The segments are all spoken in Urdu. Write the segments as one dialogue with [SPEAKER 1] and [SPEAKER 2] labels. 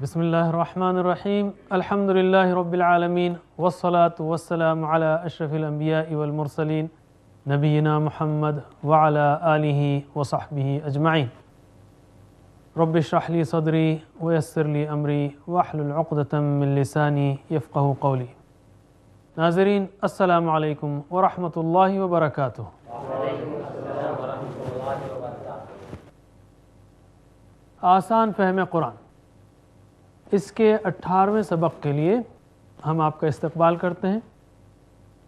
[SPEAKER 1] بسم اللہ الرحمن الرحیم الحمد للہ رب العالمین والصلاة والسلام علی اشرف الانبیاء والمرسلین نبینا محمد وعلی آلہ وصحبہ اجمعین رب اشرح لی صدری ویسر لی امری واحلل عقدۃ من لسانی یفقہوا قولی۔ ناظرین السلام علیکم ورحمۃ اللہ وبرکاتہ۔ آسان فہم قرآن، اس کے 18ویں سبق کے لیے ہم آپ کا استقبال کرتے ہیں۔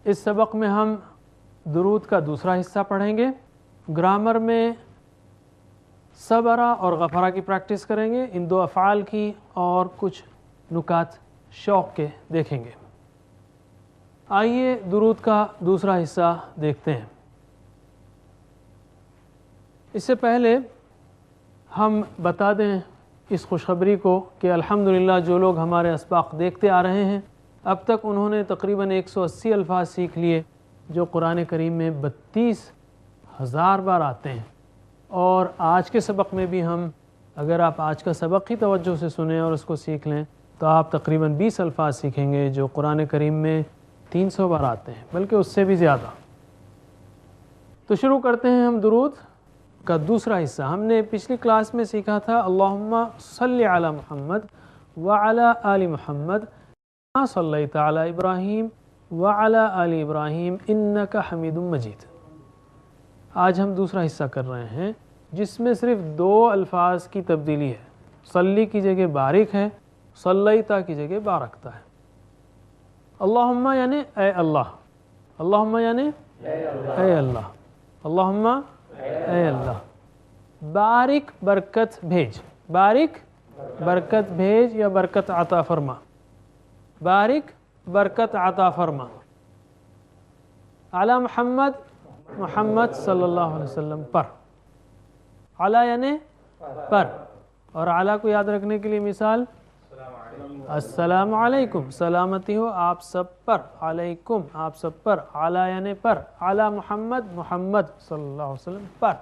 [SPEAKER 1] اس سبق میں ہم درود کا دوسرا حصہ پڑھیں گے، گرامر میں صبرہ اور غفرہ کی پریکٹس کریں گے، ان دو افعال کی، اور کچھ نکات شوق کے دیکھیں گے۔ آئیے درود کا دوسرا حصہ دیکھتے ہیں۔ اس سے پہلے ہم بتا دیں اس خوشخبری کو کہ الحمدللہ جو لوگ ہمارے اسباق دیکھتے آ رہے ہیں، اب تک انہوں نے تقریباً 180 الفاظ سیکھ لیے جو قرآن کریم میں 32,000 بار آتے ہیں۔ اور آج کے سبق میں بھی ہم، اگر آپ آج کا سبق ہی توجہ سے سنیں اور اس کو سیکھ لیں تو آپ تقریباً 20 الفاظ سیکھیں گے جو قرآن کریم میں 300 بار آتے ہیں، بلکہ اس سے بھی زیادہ۔ تو شروع کرتے ہیں ہم درود کا دوسرا حصہ۔ ہم نے پچھلی کلاس میں سیکھا تھا اللہم صلی علی محمد وعلی آل محمد کما صلیت علی ابراہیم وعلی آل ابراہیم انک حمید مجید۔ آج ہم دوسرا حصہ کر رہے ہیں جس میں صرف 2 الفاظ کی تبدیلی ہے۔ صلی کی جگہ بارک ہے، صلیتا کی جگہ بارکتا ہے۔ اللہم یعنی اے اللہ، اللہم یعنی اے اللہ، اللہم اے اللہ، بارک برکت بھیج، بارک برکت بھیج یا برکت عطا فرما، بارک برکت عطا فرما، علی محمد، محمد صلی اللہ علیہ وسلم پر، علی یعنی پر، اور علی کو یاد رکھنے کے لیے مثال السلام علیکم، سلامتی ہو آپ سب پر، علیکم آپ سب پر، علی یعنی پر، علی محمد، محمد صلی اللہ علیہ وسلم پر۔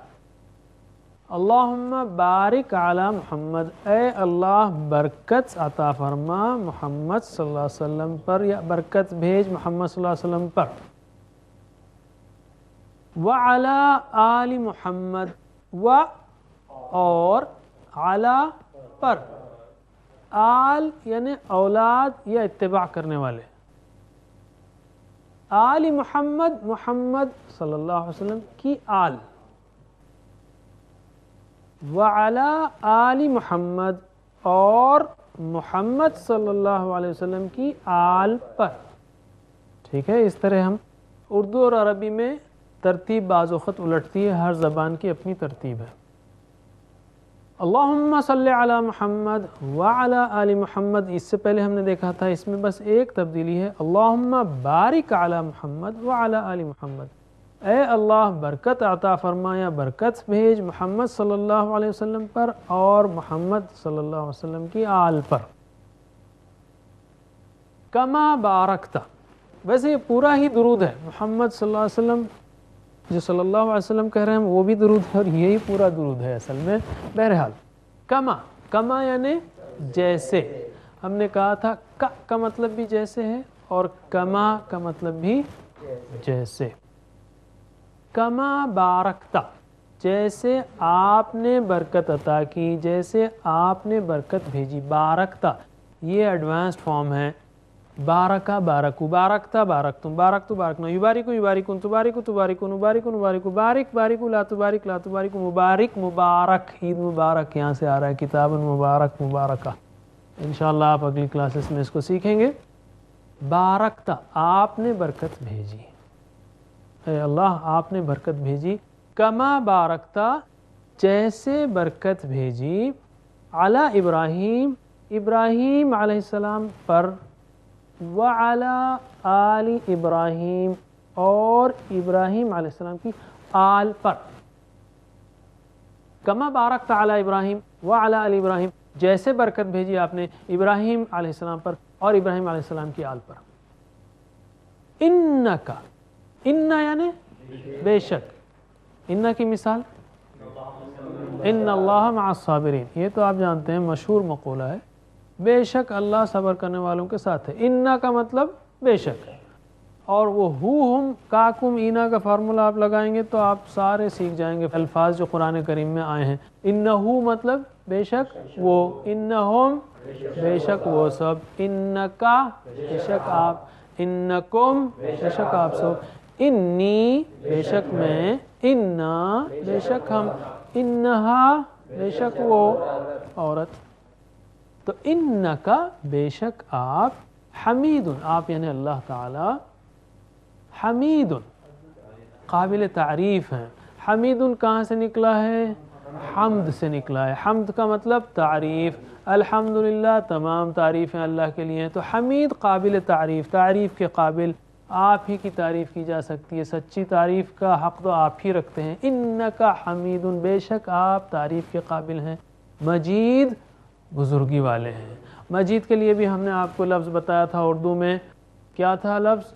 [SPEAKER 1] اللہم بارک علی محمد، اے اللہ برکت عطا فرما محمد صلی اللہ علیہ وسلم پر، یا برکت بھیج محمد صلی اللہ علیہ وسلم پر۔ وعلی آل محمد، و اور علی پر، آل یعنی اولاد یا اتباع کرنے والے، آل محمد، محمد صلی اللہ علیہ وسلم کی آل، وعلی آل محمد اور محمد صلی اللہ علیہ وسلم کی آل پر۔ ٹھیک ہے، اس طرح ہم اردو اور عربی میں ترتیب بعض وقت الٹتی ہے، ہر زبان کی اپنی ترتیب ہے۔ اللہم صلی علی محمد وعلی آل محمد، اس سے پہلے ہم نے دیکھا تھا اس میں بس ایک تبدیلی ہے، اللہم بارک علی محمد وعلی آل محمد، اے اللہ برکت عطا فرما یا برکت بھیج محمد صلی اللہ علیہ وسلم پر اور محمد صلی اللہ علیہ وسلم کی آل پر۔ کما بارکتا، ویسے یہ پورا ہی درود ہے، محمد صلی اللہ علیہ وسلم جو صلی اللہ علیہ وسلم کہہ رہے ہیں وہ بھی درود ہے اور یہی پورا درود ہے اصل میں۔ بہرحال کما، کما یعنی جیسے، ہم نے کہا تھا کا مطلب بھی جیسے ہے اور کما کا مطلب بھی جیسے۔ کما بارکتا، جیسے آپ نے برکت عطا کی، جیسے آپ نے برکت بھیجی۔ بارکتا یہ ایڈوانسڈ فارم ہے، بارکا بارکو، بارکتا بارکتم، بارکتو بارکنا، یبارکو یبارکون، تبارکو تبارکون، نبارکو نبارکو، بارک بارکو، لا تبارک لا تبارکو، مبارک مبارک، عید مبارک یہاں سے آ رہا ہے، کتاب مبارک مبارکہ۔ انشاءاللہ آپ اگلی کلاسز میں اس کو سیکھیں گے۔ بارکتا آپ نے برکت بھیجی، اے اللہ آپ نے برکت بھیجی۔ کما بارکتا جیسے برکت بھیجی، علی ابراہیم، ابراہیم علیہ السلام پر، وعلی آل ابراہیم اور ابراہیم علیہ السلام کی آل پر۔ کما بارکتا علی ابراہیم وعلی آل ابراہیم، جیسے برکت بھیجی آپ نے ابراہیم علیہ السلام پر اور ابراہیم علیہ السلام کی آل پر۔ انکا، انا یعنی بے شک، انا کی مثال ان اللہ مع الصابرین، یہ تو آپ جانتے ہیں مشہور مقولہ ہے بے شک اللہ صبر کرنے والوں کے ساتھ ہے. انا کا مطلب بے شک، اور وہ ہم کاکم اینا کا فارمولہ آپ لگائیں گے تو آپ سارے سیکھ جائیں گے الفاظ جو قرآن کریم میں آئے ہیں. انہو مطلب بے شک وہ، انہم بے شک وہ سب، انکا بے شک آپ، انکم بے شک آپ سب، انی بے شک میں، انا بے شک ہم، انہا بے شک وہ عورت. تو انکا بے شک آپ، حمید آپ یعنی اللہ تعالی، حمید قابل تعریف ہیں. حمید کہاں سے نکلا ہے؟ حمد سے نکلا ہے. حمد کا مطلب تعریف، الحمدللہ تمام تعریفیں اللہ کے لیے ہیں. تو حمید قابل تعریف، تعریف کے قابل، آپ ہی کی تعریف کی جا سکتی ہے، سچی تعریف کا حق تو آپ ہی رکھتے ہیں. انکا حمید بے شک آپ تعریف کے قابل ہیں. مجید بزرگی والے ہیں. مجید کے لیے بھی ہم نے آپ کو لفظ بتایا تھا اردو میں، کیا تھا لفظ؟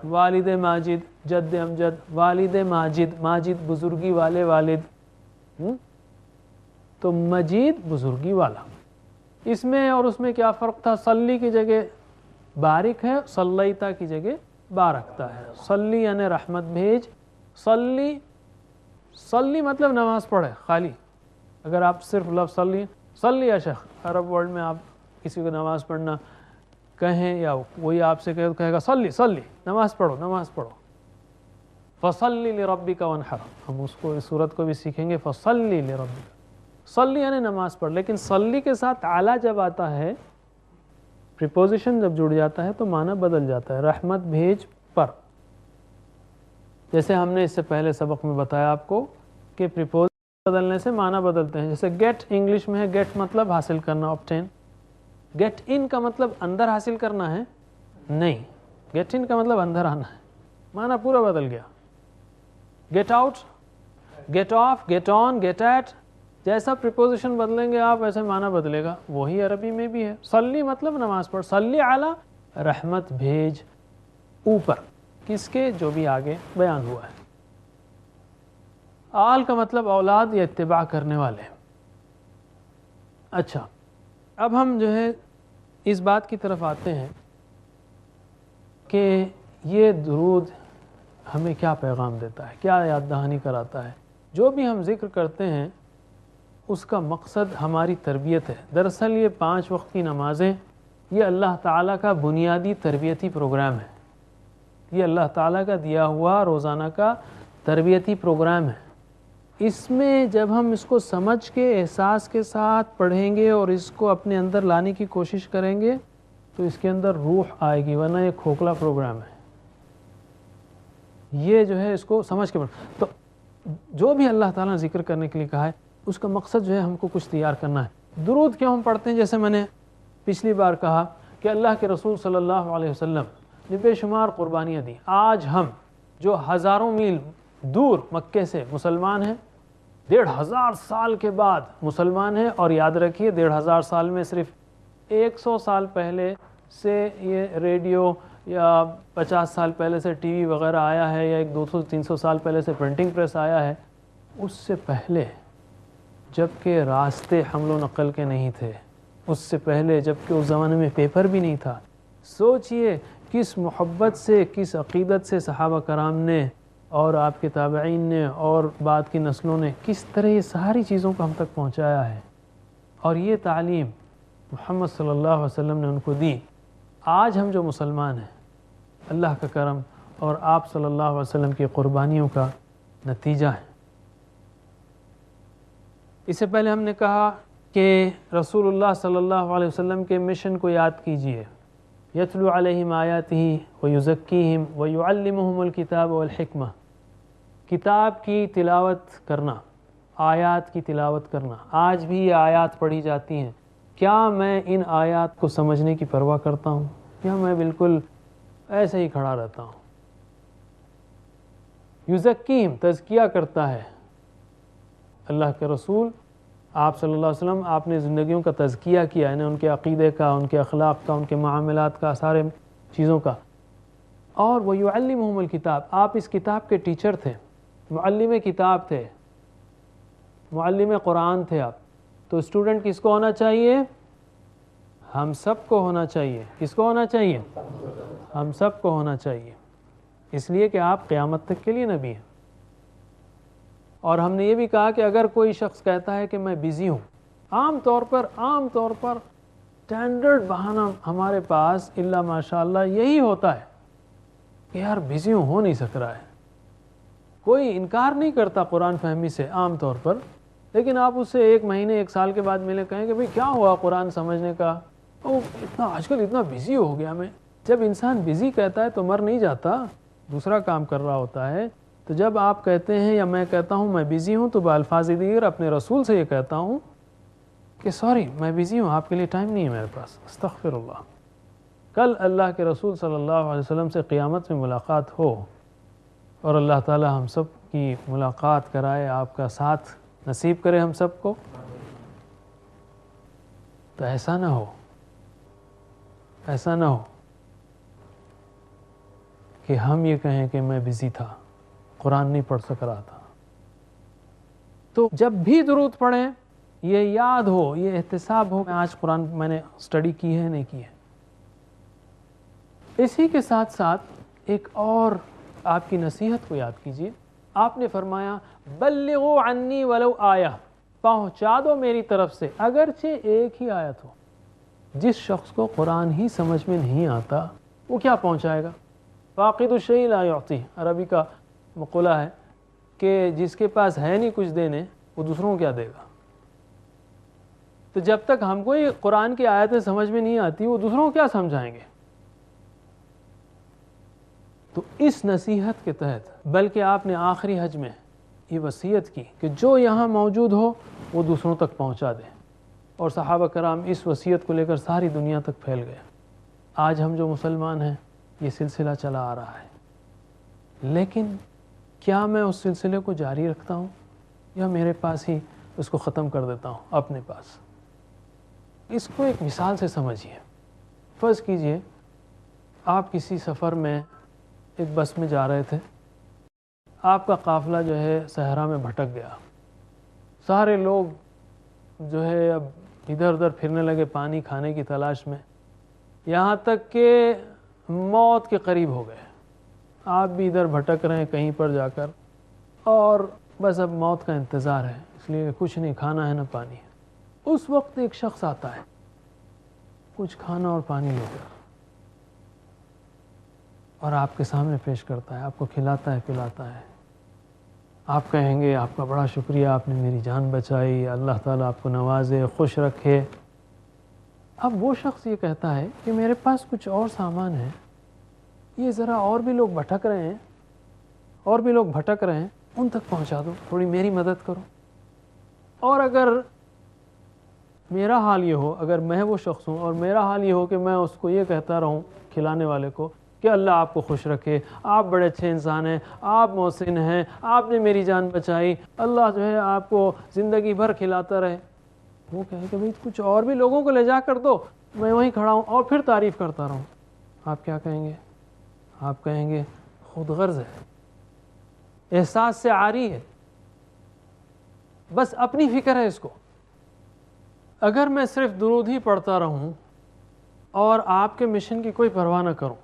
[SPEAKER 1] والد ماجد، جد امجد، والد ماجد، ماجد بزرگی والے والد. تو مجید بزرگی والا. اس میں اور اس میں کیا فرق تھا؟ صلی کی جگہ بارک ہے، صلیتا کی جگہ بارکتا ہے. صلی یعنی رحمت بھیج، صلی، صلی مطلب نماز پڑھے خالی. اگر آپ صرف لفظ صلی، صلی یا شیخ، عرب ورلڈ میں آپ کسی کو نماز پڑھنا کہیں یا وہی آپ سے کہے گا صلی صلی، نماز پڑھو نماز پڑھو. فصلی لربک وانحر، ہم اس کو اس صورت کو بھی سیکھیں گے. فصلی لربک، صلی یعنی نماز پڑھ. لیکن صلی کے ساتھ اعلیٰ جب آتا ہے، پریپوزیشن جب جڑ جاتا ہے تو معنی بدل جاتا ہے. رحمت بھیج پر، جیسے ہم نے اس سے پہلے سبق میں بتایا آپ کو کہ پریپوزیشن بدلنے سے معنی بدلتے ہیں. جیسے گیٹ انگلش میں ہے، گیٹ مطلب حاصل کرنا، obtain. گیٹ ان کا مطلب اندر حاصل کرنا ہے نہیں، گیٹ ان کا مطلب اندر آنا ہے. معنی پورا بدل گیا. Get out, get off, get on, get at, جیسا پریپوزیشن بدلیں گے آپ ویسے معنی بدلے گا. وہی عربی میں بھی ہے. صلی مطلب نماز پڑھ، صلی علی رحمت بھیج اوپر، کس کے؟ جو بھی آگے بیان ہوا ہے. آل کا مطلب اولاد یا اتباع کرنے والے. اچھا، اب ہم جو ہے اس بات کی طرف آتے ہیں کہ یہ درود ہمیں کیا پیغام دیتا ہے، کیا یاد دہانی کراتا ہے. جو بھی ہم ذکر کرتے ہیں اس کا مقصد ہماری تربیت ہے. دراصل یہ 5 وقت کی نمازیں یہ اللہ تعالیٰ کا بنیادی تربیتی پروگرام ہے. یہ اللہ تعالیٰ کا دیا ہوا روزانہ کا تربیتی پروگرام ہے. اس میں جب ہم اس کو سمجھ کے احساس کے ساتھ پڑھیں گے اور اس کو اپنے اندر لانے کی کوشش کریں گے تو اس کے اندر روح آئے گی، ورنہ یہ کھوکھلا پروگرام ہے. یہ جو ہے اس کو سمجھ کے تو جو بھی اللہ تعالیٰ نے ذکر کرنے کے لیے کہا ہے اس کا مقصد جو ہے ہم کو کچھ تیار کرنا ہے. درود کیوں ہم پڑھتے ہیں؟ جیسے میں نے پچھلی بار کہا کہ اللہ کے رسول صلی اللہ علیہ وسلم نے بے شمار قربانیاں دی. آج ہم جو ہزاروں میل دور مکے سے مسلمان ہیں، 1500 سال کے بعد مسلمان ہیں، اور یاد رکھیے 1500 سال میں صرف 100 سال پہلے سے یہ ریڈیو یا 50 سال پہلے سے ٹی وی وغیرہ آیا ہے، یا 200-300 سال پہلے سے پرنٹنگ پریس آیا ہے. اس سے پہلے جب کہ راستے حمل و نقل کے نہیں تھے، اس سے پہلے جب کہ اس زمانے میں پیپر بھی نہیں تھا، سوچئے کس محبت سے، کس عقیدت سے صحابہ کرام نے اور آپ کے تابعین نے اور بعد کی نسلوں نے کس طرح یہ ساری چیزوں کو ہم تک پہنچایا ہے. اور یہ تعلیم محمد صلی اللہ علیہ وسلم نے ان کو دی. آج ہم جو مسلمان ہیں اللہ کا کرم اور آپ صلی اللہ علیہ وسلم کی قربانیوں کا نتیجہ ہے. اس سے پہلے ہم نے کہا کہ رسول اللہ صلی اللہ علیہ وسلم کے مشن کو یاد کیجئے. یتلو علیہم آیاتہ ویزکیہم ویعلمہم الکتاب والحکمہ. کتاب کی تلاوت کرنا، آیات کی تلاوت کرنا. آج بھی یہ آیات پڑھی جاتی ہیں. کیا میں ان آیات کو سمجھنے کی پرواہ کرتا ہوں یا میں بالکل ایسے ہی کھڑا رہتا ہوں؟ یزکیہم تزکیہ کرتا ہے اللہ کے رسول آپ صلی اللہ علیہ وسلم. آپ نے زندگیوں کا تزکیہ کیا، یعنی ان کے عقیدے کا، ان کے اخلاق کا، ان کے معاملات کا، سارے چیزوں کا. اور وَيُعَلِّمُهُمُ الْكِتاب، آپ اس کتاب کے ٹیچر تھے، معلم کتاب تھے، معلم قرآن تھے آپ. تو اسٹوڈنٹ کس کو ہونا چاہیے؟ ہم سب کو ہونا چاہیے. کس کو ہونا چاہیے؟ ہم سب کو ہونا چاہیے، اس لیے کہ آپ قیامت تک کے لیے نبی ہیں. اور ہم نے یہ بھی کہا کہ اگر کوئی شخص کہتا ہے کہ میں بزی ہوں، عام طور پر اسٹینڈرڈ بہانہ ہمارے پاس الا ماشاء اللہ یہی ہوتا ہے کہ یار بزی ہو نہیں سک رہا ہے. کوئی انکار نہیں کرتا قرآن فہمی سے عام طور پر، لیکن آپ اس سے 1 مہینے 1 سال کے بعد ملے، کہیں کہ بھئی کیا ہوا قرآن سمجھنے کا؟ آج کل اتنا بزی ہو گیا میں. جب انسان بزی کہتا ہے تو مر نہیں جاتا، دوسرا کام کر رہا ہوتا ہے. تو جب آپ کہتے ہیں یا میں کہتا ہوں میں بزی ہوں، تو بالفاظ دیگر اپنے رسول سے یہ کہتا ہوں کہ سوری میں بزی ہوں، آپ کے لیے ٹائم نہیں ہے میرے پاس، استغفر اللہ. کل اللہ کے رسول صلی اللہ علیہ وسلم سے قیامت میں ملاقات ہو اور اللہ تعالی ہم سب کی ملاقات کرائے، آپ کا ساتھ نصیب کرے ہم سب کو، تو ایسا نہ ہو کہ ہم یہ کہیں کہ میں بزی تھا، قرآن نہیں پڑھ سک رہا تھا. تو جب بھی درود پڑھیں یہ یاد ہو، یہ احتساب ہو کہ آج قرآن میں نے اسٹڈی کی ہے نہیں کی ہے. اسی کے ساتھ ساتھ ایک اور آپ کی نصیحت کو یاد کیجیے. آپ نے فرمایا بلغوا عنی ولو آیہ، پہنچا دو میری طرف سے اگرچہ ایک ہی آیت ہو. جس شخص کو قرآن ہی سمجھ میں نہیں آتا وہ کیا پہنچائے گا؟ فاقد الشیء لا یعطیہ، عربی کا مقولہ ہے کہ جس کے پاس ہے نہیں کچھ دینے وہ دوسروں کو کیا دے گا. تو جب تک ہم کو یہ قرآن کی آیتیں سمجھ میں نہیں آتی وہ دوسروں کو کیا سمجھائیں گے؟ تو اس نصیحت کے تحت بلکہ آپ نے آخری حج میں یہ وصیت کی کہ جو یہاں موجود ہو وہ دوسروں تک پہنچا دے، اور صحابہ کرام اس وصیت کو لے کر ساری دنیا تک پھیل گئے. آج ہم جو مسلمان ہیں یہ سلسلہ چلا آ رہا ہے، لیکن کیا میں اس سلسلے کو جاری رکھتا ہوں یا میرے پاس ہی اس کو ختم کر دیتا ہوں اپنے پاس؟ اس کو ایک مثال سے سمجھیے. فرض کیجئے آپ کسی سفر میں ایک بس میں جا رہے تھے، آپ کا قافلہ جو ہے صحرا میں بھٹک گیا، سارے لوگ جو ہے اب ادھر ادھر پھرنے لگے پانی کھانے کی تلاش میں، یہاں تک کہ موت کے قریب ہو گئے. آپ بھی ادھر بھٹک رہے ہیں کہیں پر جا کر، اور بس اب موت کا انتظار ہے، اس لیے کچھ نہیں کھانا ہے نہ پانی ہے. اس وقت ایک شخص آتا ہے کچھ کھانا اور پانی لے کر اور آپ کے سامنے پیش کرتا ہے، آپ کو کھلاتا ہے پلاتا ہے. آپ کہیں گے آپ کا بڑا شکریہ، آپ نے میری جان بچائی، اللہ تعالیٰ آپ کو نوازے، خوش رکھے. اب وہ شخص یہ کہتا ہے کہ میرے پاس کچھ اور سامان ہے، یہ ذرا اور بھی لوگ بھٹک رہے ہیں ان تک پہنچا دو، تھوڑی میری مدد کرو. اور اگر میرا حال یہ ہو، اگر میں وہ شخص ہوں اور میرا حال یہ ہو کہ میں اس کو یہ کہتا رہوں کھلانے والے کو کہ اللہ آپ کو خوش رکھے، آپ بڑے اچھے انسان ہیں، آپ محسن ہیں، آپ نے میری جان بچائی، اللہ جو ہے آپ کو زندگی بھر کھلاتا رہے. وہ کہے کہ بھئی کچھ اور بھی لوگوں کو لے جا کر دو، میں وہیں کھڑا ہوں اور پھر تعریف کرتا رہوں. آپ کیا کہیں گے؟ آپ کہیں گے خود غرض ہے، احساس سے عاری ہے، بس اپنی فکر ہے اس کو. اگر میں صرف درود ہی پڑھتا رہوں اور آپ کے مشن کی کوئی پرواہ نہ کروں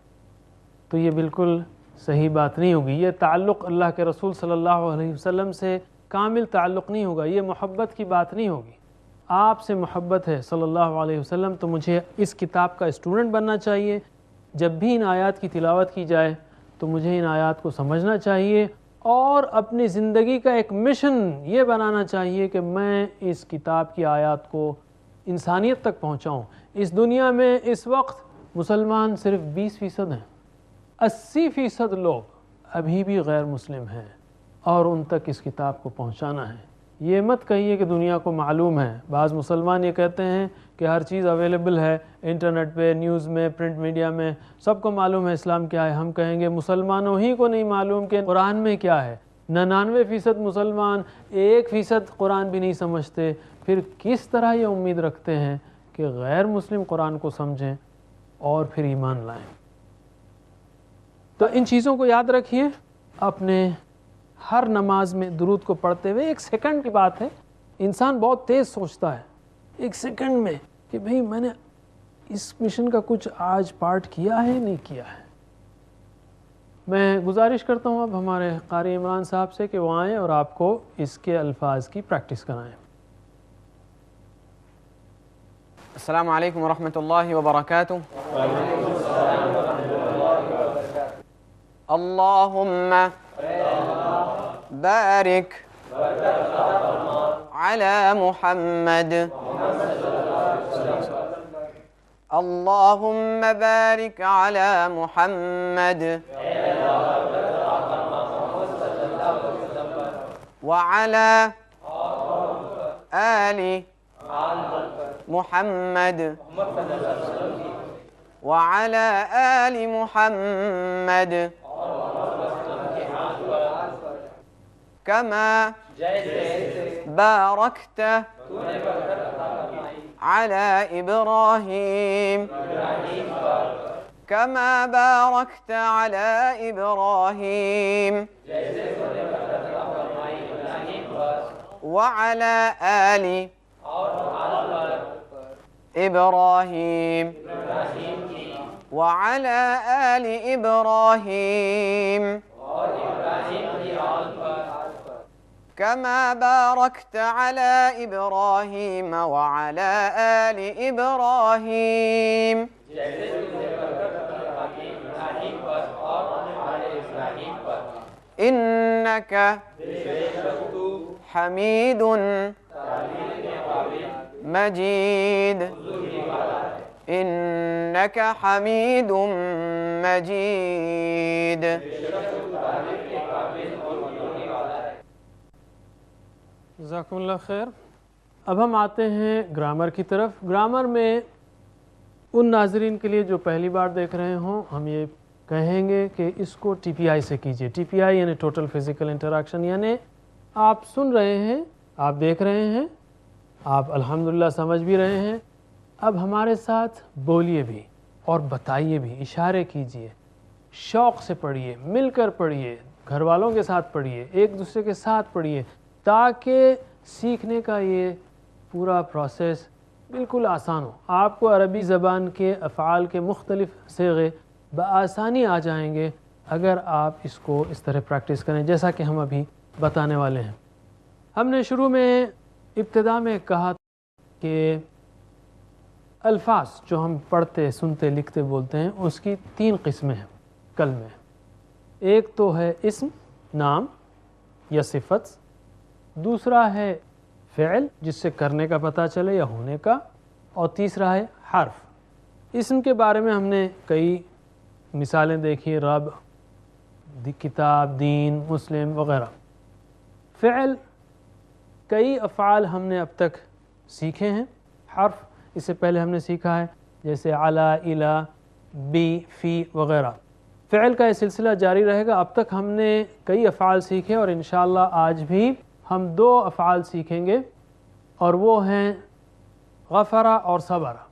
[SPEAKER 1] تو یہ بالکل صحیح بات نہیں ہوگی. یہ تعلق اللہ کے رسول صلی اللہ علیہ وسلم سے کامل تعلق نہیں ہوگا، یہ محبت کی بات نہیں ہوگی. آپ سے محبت ہے صلی اللہ علیہ وسلم، تو مجھے اس کتاب کا اسٹوڈنٹ بننا چاہیے. جب بھی ان آیات کی تلاوت کی جائے تو مجھے ان آیات کو سمجھنا چاہیے اور اپنی زندگی کا ایک مشن یہ بنانا چاہیے کہ میں اس کتاب کی آیات کو انسانیت تک پہنچاؤں. اس دنیا میں اس وقت مسلمان صرف 20% ہیں، 80% لوگ ابھی بھی غیر مسلم ہیں، اور ان تک اس کتاب کو پہنچانا ہے. یہ مت کہیے کہ دنیا کو معلوم ہے. بعض مسلمان یہ کہتے ہیں کہ ہر چیز اویلیبل ہے انٹرنیٹ پہ، نیوز میں، پرنٹ میڈیا میں، سب کو معلوم ہے اسلام کیا ہے. ہم کہیں گے مسلمانوں ہی کو نہیں معلوم کہ قرآن میں کیا ہے. 99% مسلمان 1% قرآن بھی نہیں سمجھتے، پھر کس طرح یہ امید رکھتے ہیں کہ غیر مسلم قرآن کو سمجھیں اور پھر ایمان لائیں؟ تو ان چیزوں کو یاد رکھیے. اپنے ہر نماز میں درود کو پڑھتے ہوئے 1 سیکنڈ کی بات ہے، انسان بہت تیز سوچتا ہے 1 سیکنڈ میں کہ بھئی میں نے اس مشن کا کچھ آج پارٹ کیا ہے نہیں کیا ہے؟ میں گزارش کرتا ہوں اب ہمارے قاری عمران صاحب سے کہ وہ آئیں اور آپ کو اس کے الفاظ کی پریکٹس کرائیں۔
[SPEAKER 2] السلام علیکم ورحمۃ اللہ وبرکاتہ۔ اللہم بارک علی محمد، اللہم بارک علی محمد وعلی آل محمد وعلی آل محمد کما بارکت علی ابراہیم کما بارکت علی ابراہیم وعلی آل ابراہیم وعلی آل ابراہیم کما بارکت علی ابراہیم وعلی آل ابراہیم انک حمید مجید انک حمید مجید۔
[SPEAKER 1] جزاکم اللہ خیر۔ اب ہم آتے ہیں گرامر کی طرف۔ گرامر میں ان ناظرین کے لیے جو پہلی بار دیکھ رہے ہوں، ہم یہ کہیں گے کہ اس کو ٹی پی آئی سے کیجئے۔ ٹی پی آئی یعنی ٹوٹل فزیکل انٹریکشن، یعنی آپ سن رہے ہیں، آپ دیکھ رہے ہیں، آپ الحمدللہ سمجھ بھی رہے ہیں، اب ہمارے ساتھ بولیے بھی اور بتائیے بھی، اشارے کیجئے، شوق سے پڑھیے، مل کر پڑھیے، گھر والوں کے ساتھ پڑھیے، ایک دوسرے کے ساتھ پڑھیے، تاکہ سیکھنے کا یہ پورا پروسیس بالکل آسان ہو۔ آپ کو عربی زبان کے افعال کے مختلف صیغے بآسانی آ جائیں گے اگر آپ اس کو اس طرح پریکٹس کریں، جیسا کہ ہم ابھی بتانے والے ہیں۔ ہم نے شروع میں ابتدا میں کہا کہ الفاظ جو ہم پڑھتے، سنتے، لکھتے، بولتے ہیں، اس کی 3 قسمیں ہیں کلمے۔ ایک تو ہے اسم، نام یا صفت، دوسرا ہے فعل جس سے کرنے کا پتہ چلے یا ہونے کا، اور تیسرا ہے حرف۔ اسم کے بارے میں ہم نے کئی مثالیں دیکھی، رب، کتاب، دین، مسلم وغیرہ۔ فعل، کئی افعال ہم نے اب تک سیکھے ہیں۔ حرف اس سے پہلے ہم نے سیکھا ہے، جیسے علی، الی، بی، فی وغیرہ۔ فعل کا یہ سلسلہ جاری رہے گا۔ اب تک ہم نے کئی افعال سیکھے اور انشاءاللہ آج بھی ہم 2 افعال سیکھیں گے، اور وہ ہیں غفرہ اور صبرہ۔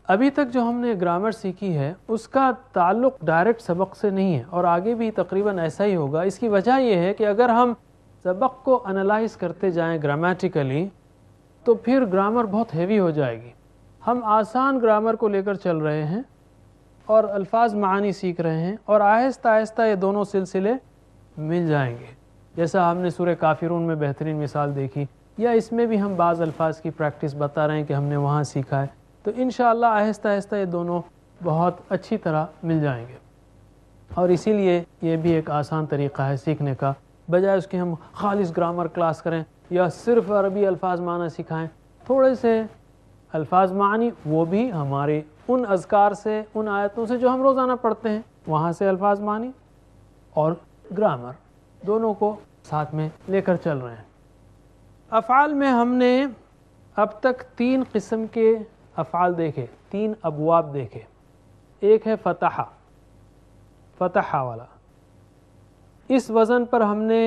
[SPEAKER 1] ابھی تک جو ہم نے گرامر سیکھی ہے اس کا تعلق ڈائریکٹ سبق سے نہیں ہے، اور آگے بھی تقریباً ایسا ہی ہوگا۔ اس کی وجہ یہ ہے کہ اگر ہم سبق کو انالائز کرتے جائیں گرامیٹیکلی تو پھر گرامر بہت ہیوی ہو جائے گی۔ ہم آسان گرامر کو لے کر چل رہے ہیں اور الفاظ معانی سیکھ رہے ہیں، اور آہستہ آہستہ یہ دونوں سلسلے مل جائیں گے، جیسا ہم نے سورہ کافرون میں بہترین مثال دیکھی، یا اس میں بھی ہم بعض الفاظ کی پریکٹس بتا رہے ہیں کہ ہم نے وہاں سیکھا ہے۔ تو انشاءاللہ آہستہ آہستہ یہ دونوں بہت اچھی طرح مل جائیں گے، اور اسی لیے یہ بھی ایک آسان طریقہ ہے سیکھنے کا، بجائے اس کے ہم خالص گرامر کلاس کریں یا صرف عربی الفاظ معنی سکھائیں۔ تھوڑے سے الفاظ معنی وہ بھی ہمارے ان اذکار سے، ان آیتوں سے جو ہم روزانہ پڑھتے ہیں، وہاں سے الفاظ معنی اور گرامر دونوں کو ساتھ میں لے کر چل رہے ہیں۔ افعال میں ہم نے اب تک 3 قسم کے افعال دیکھے، 3 ابواب دیکھے۔ ایک ہے فتح، فتح والا۔ اس وزن پر ہم نے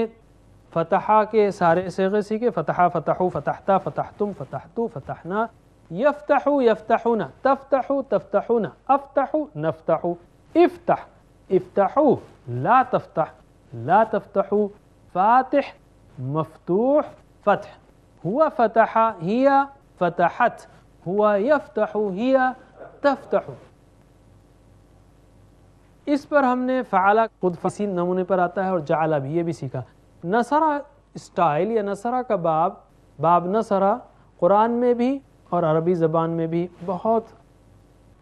[SPEAKER 1] فتح کے سارے صیغے سیکھے، فتح، فتحو، فتحتا، فتحتم، فتحتو، فتحنا، یفتحو، یفتحون، تفتحو، تفتحون، افتحو، نفتحو، افتح، افتحو، لا تفتح، لا تفتحو، فاتح، مفتوح، فتح، ہوا فتح، ہی فتحت، ہوا یفتح، ہی تفتح. اس پر ہم نے فعلا خود فصیل نمونے پر آتا ہے اور جعلا بھی، یہ بھی سیکھا. نصرہ اسٹائل یا نصرہ کا باب نصرہ قرآن میں بھی اور عربی زبان میں بھی بہت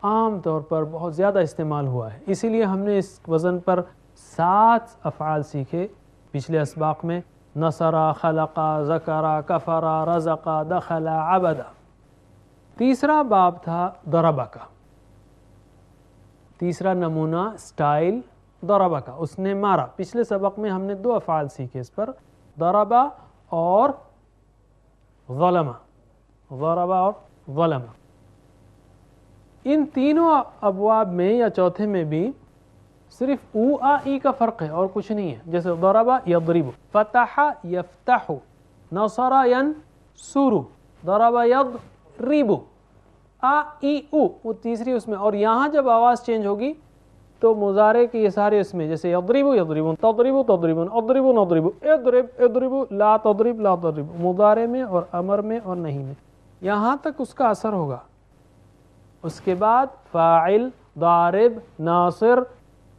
[SPEAKER 1] عام طور پر بہت زیادہ استعمال ہوا ہے. اسی لیے ہم نے اس وزن پر 7 افعال سیکھے پچھلے اسباق میں: نصرہ، خلقہ، ذکرہ، کفرہ، رزقہ، دخلہ، عبدہ. تیسرا باب تھا ضربہ کا، تیسرا نمونہ اسٹائل ضربہ کا، اس نے مارا. پچھلے سبق میں ہم نے 2 افعال سیکھے اس پر، ضربہ اور ظلمہ. ضربہ اور ظلمہ، ان تینوں ابواب میں یا چوتھے میں بھی صرف او آ ای کا فرق ہے اور کچھ نہیں ہے. جیسے ضربہ یضرب، فتح یفتح، نصر ینصر، ضرب یضرب، آ ای او وہ تیسری اس میں. اور یہاں جب آواز چینج ہوگی تو مضارع کے یہ سارے اس میں، جیسے یضرب یضربون، تضرب تضربون، اضرب نضرب، اضرب اضرب، لا تضرب لا تضرب، مضارع میں اور امر میں اور نہیں میں، یہاں تک اس کا اثر ہوگا. اس کے بعد فاعل، ضارب، ناصر،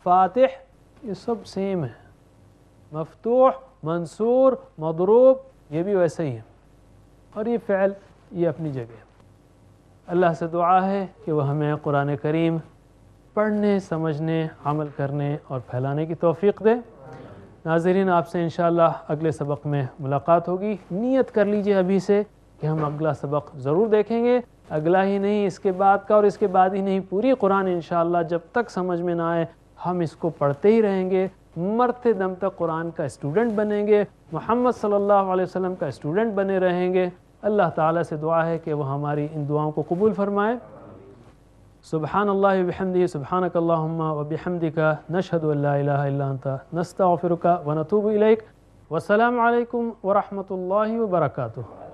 [SPEAKER 1] فاتح، یہ سب سیم ہے. مفتوح، منصور، مضروب، یہ بھی ویسے ہی ہے. اور یہ فعل یہ اپنی جگہ. اللہ سے دعا ہے کہ وہ ہمیں قرآن کریم پڑھنے، سمجھنے، عمل کرنے اور پھیلانے کی توفیق دے. ناظرین، آپ سے انشاءاللہ اگلے سبق میں ملاقات ہوگی. نیت کر لیجئے ابھی سے کہ ہم اگلا سبق ضرور دیکھیں گے. اگلا ہی نہیں، اس کے بعد کا، اور اس کے بعد ہی نہیں، پوری قرآن انشاءاللہ جب تک سمجھ میں نہ آئے ہم اس کو پڑھتے ہی رہیں گے. مرتے دم تک قرآن کا اسٹوڈنٹ بنیں گے، محمد صلی اللہ علیہ وسلم کا اسٹوڈنٹ بنے رہیں گے. اللہ تعالیٰ سے دعا ہے کہ وہ ہماری ان دعاؤں کو قبول فرمائے. سبحان اللہ وبحمدہ، سبحانک اللہم وبحمدک، نشہد ان لا الہ الا انت، نستغفرک ونتوب الیک. والسلام علیکم ورحمۃ اللہ وبرکاتہ.